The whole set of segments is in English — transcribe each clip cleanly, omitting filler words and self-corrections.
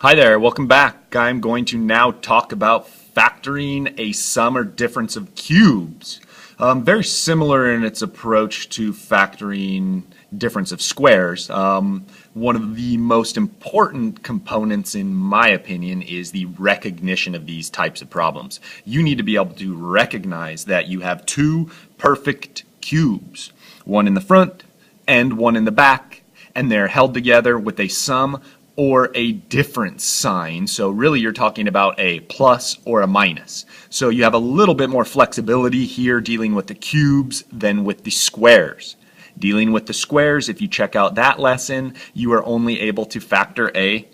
Hi there, welcome back. I'm going to now talk about factoring a sum or difference of cubes. Very similar in its approach to factoring difference of squares. One of the most important components, in my opinion, is the recognition of these types of problems. You need to be able to recognize that you have two perfect cubes, one in the front and one in the back, and they're held together with a sum or a difference sign. So really you're talking about a plus or a minus. So you have a little bit more flexibility here dealing with the cubes than with the squares. Dealing with the squares, if you check out that lesson, you are only able to factor a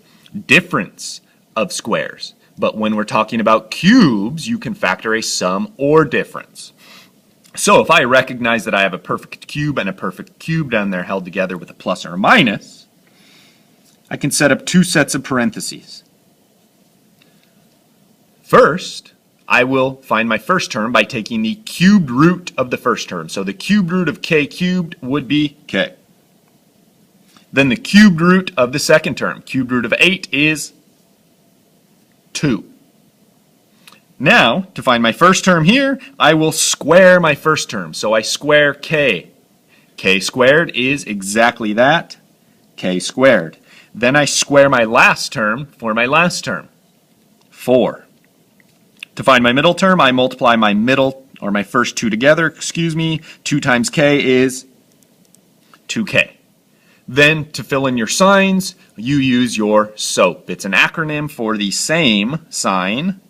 difference of squares. But when we're talking about cubes, you can factor a sum or difference. So if I recognize that I have a perfect cube and a perfect cube down there held together with a plus or a minus, I can set up two sets of parentheses. First, I will find my first term by taking the cubed root of the first term. So the cubed root of k cubed would be k. Then the cubed root of the second term. Cubed root of 8 is 2. Now, to find my first term here, I will square my first term. So I square k. K squared is exactly that, k squared. Then I square my last term for my last term, 4. To find my middle term, I multiply my middle, or my first two together, 2 times k is 2k. Then to fill in your signs, you use your SOAP. It's an acronym for the same sign,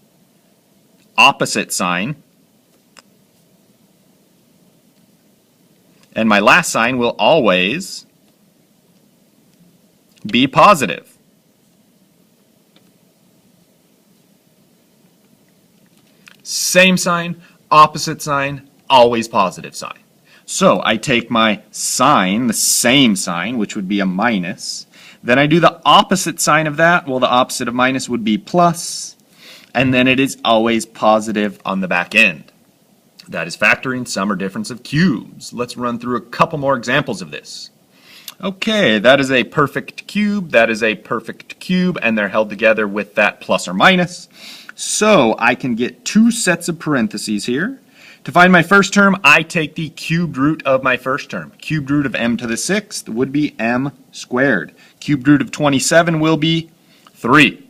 opposite sign, and my last sign will always be positive. Same sign, opposite sign, always positive sign. So I take my sign, the same sign, which would be a minus. Then I do the opposite sign of that. Well, the opposite of minus would be plus. And then it is always positive on the back end. That is factoring sum or difference of cubes. Let's run through a couple more examples of this. Okay, that is a perfect cube, that is a perfect cube, and they're held together with that plus or minus. So I can get two sets of parentheses here. To find my first term, I take the cubed root of my first term. Cubed root of m to the 6th would be m squared. Cubed root of 27 will be 3.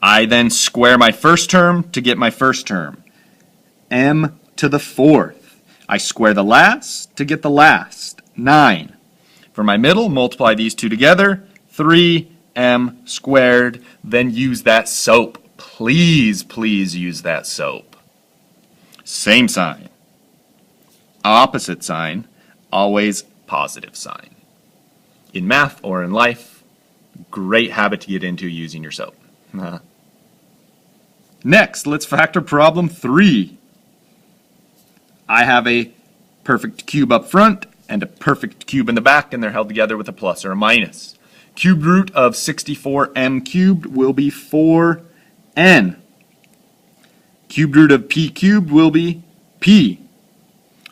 I then square my first term to get my first term. M to the 4th. I square the last to get the last, 9. For my middle, multiply these two together, 3m squared, then use that SOAP. Please, please use that SOAP. Same sign, opposite sign, always positive sign. In math or in life, great habit to get into using your SOAP. Next, let's factor problem 3. I have a perfect cube up front and a perfect cube in the back, and they're held together with a plus or a minus. Cubed root of 64m cubed will be 4n. Cubed root of p cubed will be p.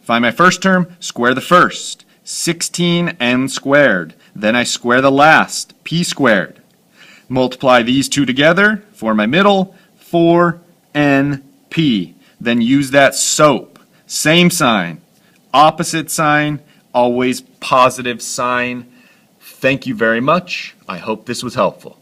Find my first term, square the first, 16n squared. Then I square the last, p squared. Multiply these two together for my middle, 4np. Then use that SOAP. Same sign, opposite sign, always positive sign. Thank you very much. I hope this was helpful.